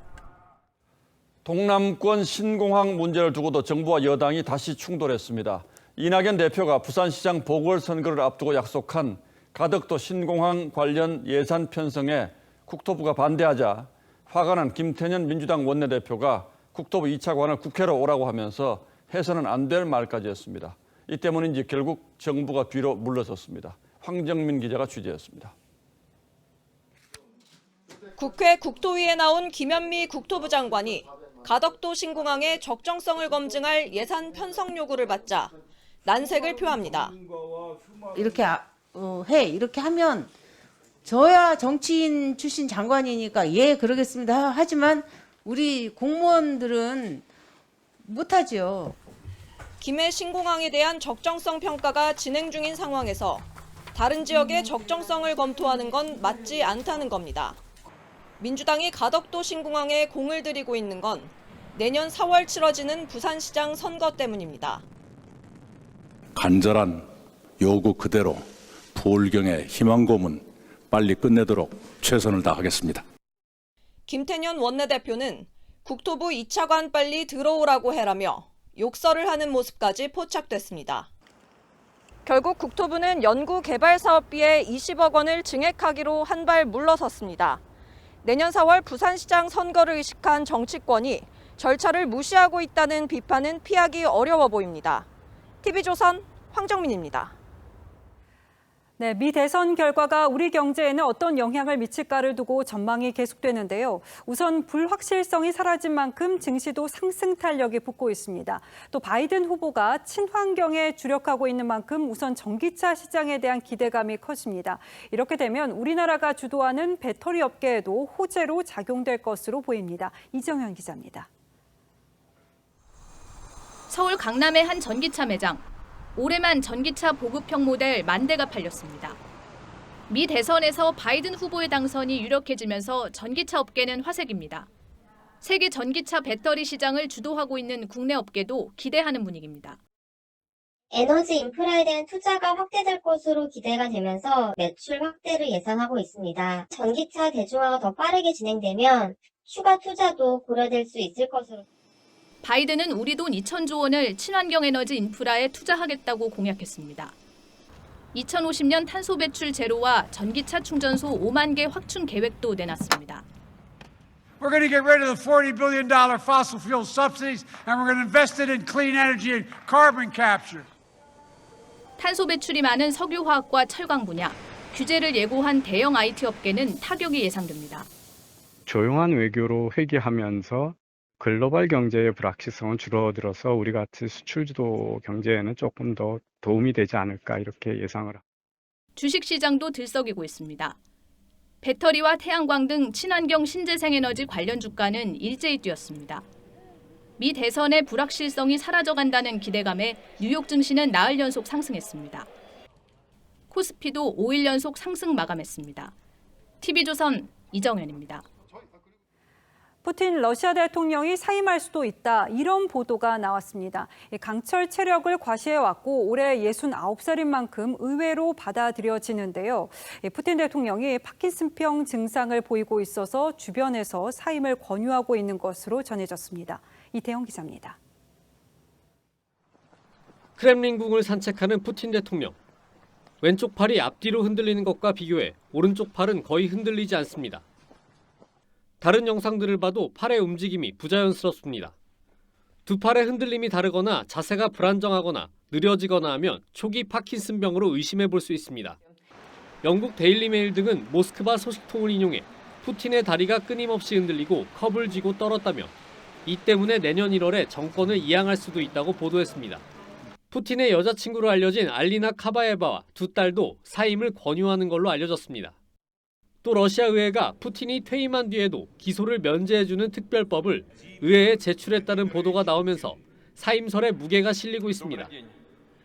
동남권 신공항 문제를 두고도 정부와 여당이 다시 충돌했습니다. 이낙연 대표가 부산시장 보궐선거를 앞두고 약속한 가덕도 신공항 관련 예산 편성에 국토부가 반대하자 화가 난 김태년 민주당 원내대표가 국토부 2차관을 국회로 오라고 하면서 해서는 안 될 말까지 했습니다. 이 때문인지 결국 정부가 뒤로 물러섰습니다. 황정민 기자가 취재했습니다. 국회 국토위에 나온 김현미 국토부 장관이 가덕도 신공항의 적정성을 검증할 예산 편성 요구를 받자 난색을 표합니다. 이렇게 이렇게 하면 저야 정치인 출신 장관이니까 예 그러겠습니다. 하지만 우리 공무원들은 못하죠. 김해 신공항에 대한 적정성 평가가 진행 중인 상황에서 다른 지역의 적정성을 검토하는 건 맞지 않다는 겁니다. 민주당이 가덕도 신공항에 공을 들이고 있는 건 내년 4월 치러지는 부산시장 선거 때문입니다. 간절한 요구 그대로 부울경의 희망 고문 빨리 끝내도록 최선을 다하겠습니다. 김태년 원내대표는 국토부 2차관 빨리 들어오라고 해라며 욕설을 하는 모습까지 포착됐습니다. 결국 국토부는 연구 개발 사업비에 20억 원을 증액하기로 한 발 물러섰습니다. 내년 4월 부산시장 선거를 의식한 정치권이 절차를 무시하고 있다는 비판은 피하기 어려워 보입니다. TV조선 황정민입니다. 네, 미 대선 결과가 우리 경제에는 어떤 영향을 미칠까를 두고 전망이 계속되는데요. 우선 불확실성이 사라진 만큼 증시도 상승 탄력이 붙고 있습니다. 또 바이든 후보가 친환경에 주력하고 있는 만큼 우선 전기차 시장에 대한 기대감이 커집니다. 이렇게 되면 우리나라가 주도하는 배터리 업계에도 호재로 작용될 것으로 보입니다. 이정현 기자입니다. 서울 강남의 한 전기차 매장. 올해만 전기차 보급형 모델 10,000대가 팔렸습니다. 미 대선에서 바이든 후보의 당선이 유력해지면서 전기차 업계는 화색입니다. 세계 전기차 배터리 시장을 주도하고 있는 국내 업계도 기대하는 분위기입니다. 에너지 인프라에 대한 투자가 확대될 것으로 기대가 되면서 매출 확대를 예상하고 있습니다. 전기차 대중화가 더 빠르게 진행되면 추가 투자도 고려될 수 있을 것으로. 바이든은 우리 돈 2,000조 원을 친환경 에너지 인프라에 투자하겠다고 공약했습니다. 2050년 탄소 배출 제로와 전기차 충전소 5만 개 확충 계획도 내놨습니다. We're going to get rid of the $40 billion fossil fuel subsidies and we're going to invest it in clean energy and carbon capture. 탄소 배출이 많은 석유화학과 철강 분야, 규제를 예고한 대형 IT 업계는 타격이 예상됩니다. 조용한 외교로 회귀하면서 글로벌 경제의 불확실성은 줄어들어서 우리 같은 수출주도 경제에는 조금 더 도움이 되지 않을까 이렇게 예상을 합니다. 주식시장도 들썩이고 있습니다. 배터리와 태양광 등 친환경 신재생에너지 관련 주가는 일제히 뛰었습니다. 미 대선의 불확실성이 사라져간다는 기대감에 뉴욕 증시는 나흘 연속 상승했습니다. 코스피도 5일 연속 상승 마감했습니다. TV조선 이정현입니다. 푸틴 러시아 대통령이 사임할 수도 있다, 이런 보도가 나왔습니다. 강철 체력을 과시해왔고 올해 69살인 만큼 의외로 받아들여지는데요. 푸틴 대통령이 파킨슨병 증상을 보이고 있어서 주변에서 사임을 권유하고 있는 것으로 전해졌습니다. 이태영 기자입니다. 크렘린궁을 산책하는 푸틴 대통령. 왼쪽 팔이 앞뒤로 흔들리는 것과 비교해 오른쪽 팔은 거의 흔들리지 않습니다. 다른 영상들을 봐도 팔의 움직임이 부자연스럽습니다. 두 팔의 흔들림이 다르거나 자세가 불안정하거나 느려지거나 하면 초기 파킨슨병으로 의심해 볼 수 있습니다. 영국 데일리메일 등은 모스크바 소식통을 인용해 푸틴의 다리가 끊임없이 흔들리고 컵을 쥐고 떨었다며 이 때문에 내년 1월에 정권을 이양할 수도 있다고 보도했습니다. 푸틴의 여자친구로 알려진 알리나 카바예바와 두 딸도 사임을 권유하는 걸로 알려졌습니다. 또 러시아 의회가 푸틴이 퇴임한 뒤에도 기소를 면제해주는 특별법을 의회에 제출했다는 보도가 나오면서 사임설에 무게가 실리고 있습니다.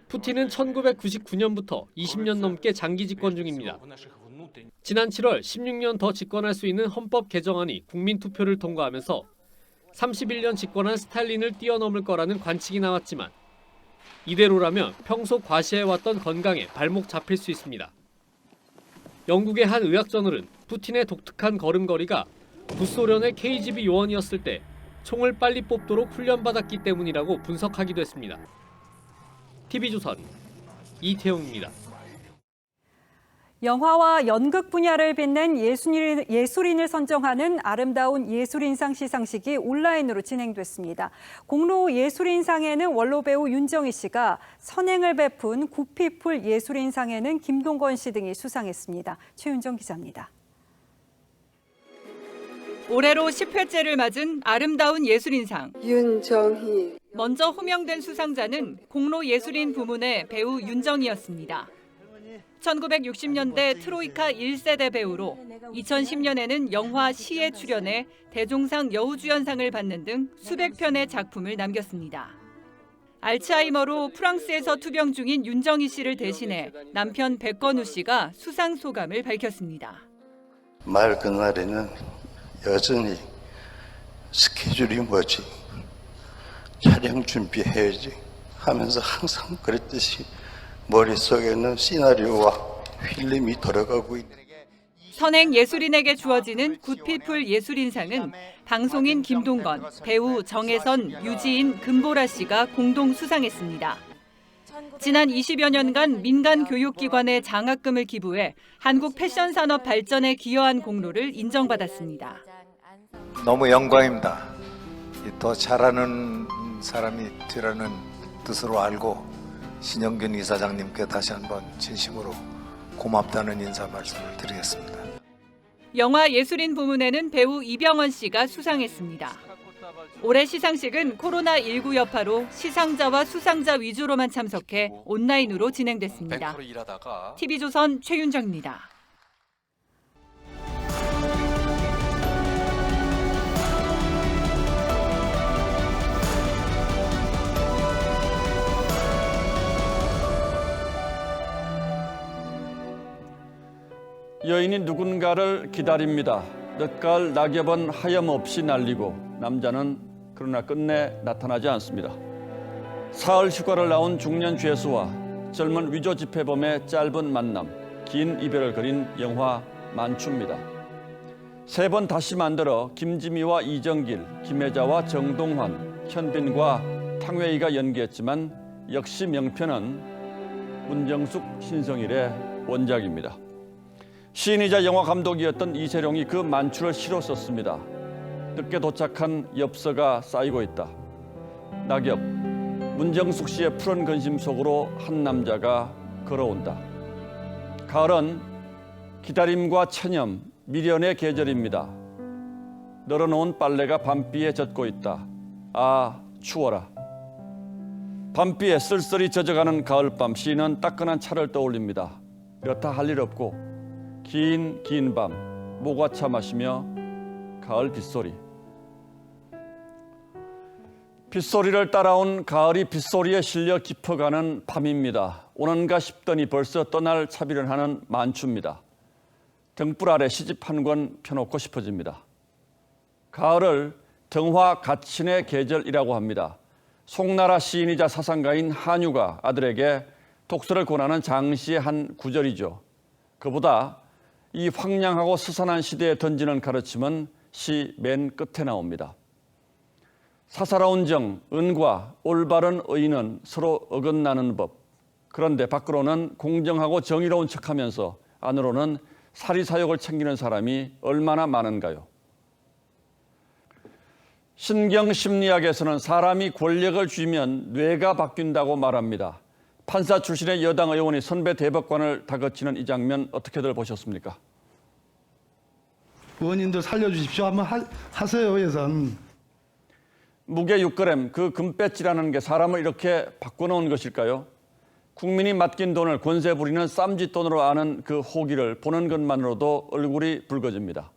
푸틴은 1999년부터 20년 넘게 장기 집권 중입니다. 지난 7월 16년 더 집권할 수 있는 헌법 개정안이 국민 투표를 통과하면서 31년 집권한 스탈린을 뛰어넘을 거라는 관측이 나왔지만 이대로라면 평소 과시해왔던 건강에 발목 잡힐 수 있습니다. 영국의 한 의학저널은 푸틴의 독특한 걸음걸이가 구소련의 KGB 요원이었을 때 총을 빨리 뽑도록 훈련받았기 때문이라고 분석하기도 했습니다. TV조선 이태용입니다. 영화와 연극 분야를 빛낸 예술인을 선정하는 아름다운 예술인상 시상식이 온라인으로 진행됐습니다. 공로 예술인상에는 원로 배우 윤정희 씨가, 선행을 베푼 구피풀 예술인상에는 김동건 씨 등이 수상했습니다. 최윤정 기자입니다. 올해로 10회째를 맞은 아름다운 예술인상. 윤정희. 먼저 호명된 수상자는 공로 예술인 부문의 배우 윤정희였습니다. 1960년대 트로이카 1세대 배우로 2010년에는 영화 시에 출연해 대종상 여우주연상을 받는 등 수백 편의 작품을 남겼습니다. 알츠하이머로 프랑스에서 투병 중인 윤정희 씨를 대신해 남편 백건우 씨가 수상 소감을 밝혔습니다. 말 그날에는 여전히 스케줄이 뭐지? 촬영 준비해야지 하면서 항상 그랬듯이 머릿속에는 시나리오와 필름이 돌아가고 있는. 선행 예술인에게 주어지는 굿피플 예술인상은 방송인 김동건, 배우 정혜선, 유지인, 금보라 씨가 공동 수상했습니다. 지난 20여 년간 민간 교육기관에 장학금을 기부해 한국 패션 산업 발전에 기여한 공로를 인정받았습니다. 너무 영광입니다. 더 잘하는 사람이 되라는 뜻으로 알고 신영균 이사장님께 다시 한번 진심으로 고맙다는 인사 말씀을 드리겠습니다. 영화 예술인 부문에는 배우 이병헌 씨가 수상했습니다. 올해 시상식은 코로나19 여파로 시상자와 수상자 위주로만 참석해 온라인으로 진행됐습니다. TV조선 최윤정입니다. 여인이 누군가를 기다립니다. 늦가을 낙엽은 하염없이 날리고 남자는 그러나 끝내 나타나지 않습니다. 사흘 휴가를 나온 중년 죄수와 젊은 위조 집회범의 짧은 만남, 긴 이별을 그린 영화 만추입니다. 3번 다시 만들어 김지미와 이정길, 김혜자와 정동환, 현빈과 탕웨이가 연기했지만 역시 명편은 문정숙, 신성일의 원작입니다. 시인이자 영화 감독이었던 이세룡이 그 만추를 시로 썼습니다. 늦게 도착한 엽서가 쌓이고 있다. 낙엽, 문정숙 씨의 푸른 근심 속으로 한 남자가 걸어온다. 가을은 기다림과 체념, 미련의 계절입니다. 널어놓은 빨래가 밤비에 젖고 있다. 아, 추워라. 밤비에 쓸쓸히 젖어가는 가을밤, 시인은 따끈한 차를 떠올립니다. 여타 할 일 없고 긴 밤, 모과차 마시며 가을 빗소리. 빗소리를 따라온 가을이 빗소리에 실려 깊어가는 밤입니다. 오는가 싶더니 벌써 떠날 차비를 하는 만추입니다. 등불 아래 시집 한 권 펴놓고 싶어집니다. 가을을 등화 가친의 계절이라고 합니다. 송나라 시인이자 사상가인 한유가 아들에게 독서를 권하는 장시의 한 구절이죠. 그보다 이 황량하고 스산한 시대에 던지는 가르침은 시 맨 끝에 나옵니다. 사사로운 정, 은과 올바른 의는 서로 어긋나는 법. 그런데 밖으로는 공정하고 정의로운 척하면서 안으로는 사리사욕을 챙기는 사람이 얼마나 많은가요? 신경심리학에서는 사람이 권력을 쥐면 뇌가 바뀐다고 말합니다. 판사 출신의 여당 의원이 선배 대법관을 다그치는 이 장면 어떻게들 보셨습니까? 의원님들 살려주십시오. 한번 하세요, 예산. 무게 6g, 그 금배지라는 게 사람을 이렇게 바꿔놓은 것일까요? 국민이 맡긴 돈을 권세 부리는 쌈짓돈으로 아는 그 호기를 보는 것만으로도 얼굴이 붉어집니다.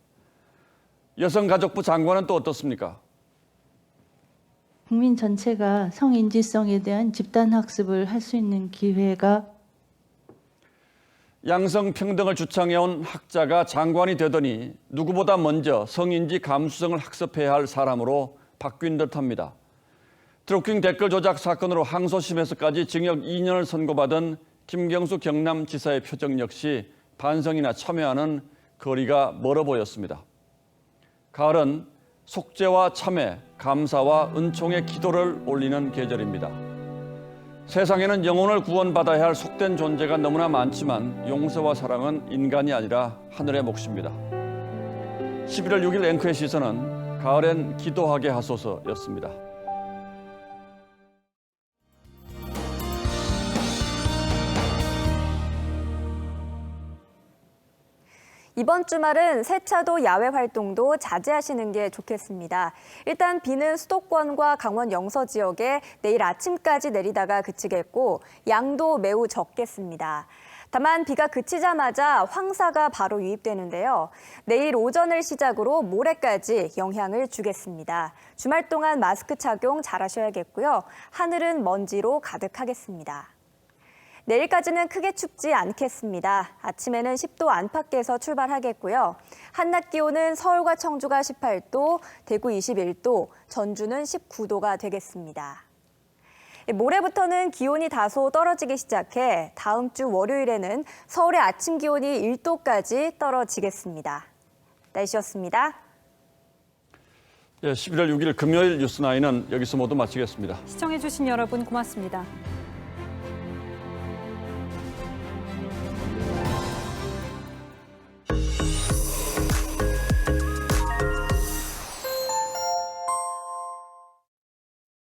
여성가족부 장관은 또 어떻습니까? 국민 전체가 성인지성에 대한 집단학습을 할 수 있는 기회가 양성평등을 주창해온 학자가 장관이 되더니 누구보다 먼저 성인지 감수성을 학습해야 할 사람으로 바뀐 듯합니다. 드루킹 댓글 조작 사건으로 항소심에서까지 징역 2년을 선고받은 김경수 경남지사의 표정 역시 반성이나 첨예와는 거리가 멀어 보였습니다. 가을은 속죄와 참회, 감사와 은총의 기도를 올리는 계절입니다. 세상에는 영혼을 구원받아야 할 속된 존재가 너무나 많지만 용서와 사랑은 인간이 아니라 하늘의 몫입니다. 11월 6일 앵커의 시선은 가을엔 기도하게 하소서였습니다. 이번 주말은 세차도 야외 활동도 자제하시는 게 좋겠습니다. 일단 비는 수도권과 강원 영서 지역에 내일 아침까지 내리다가 그치겠고 양도 매우 적겠습니다. 다만 비가 그치자마자 황사가 바로 유입되는데요. 내일 오전을 시작으로 모레까지 영향을 주겠습니다. 주말 동안 마스크 착용 잘하셔야겠고요. 하늘은 먼지로 가득하겠습니다. 내일까지는 크게 춥지 않겠습니다. 아침에는 10도 안팎에서 출발하겠고요. 한낮 기온은 서울과 청주가 18도, 대구 21도, 전주는 19도가 되겠습니다. 모레부터는 기온이 다소 떨어지기 시작해 다음 주 월요일에는 서울의 아침 기온이 1도까지 떨어지겠습니다. 날씨였습니다. 11월 6일 금요일 뉴스9은 여기서 모두 마치겠습니다. 시청해주신 여러분 고맙습니다.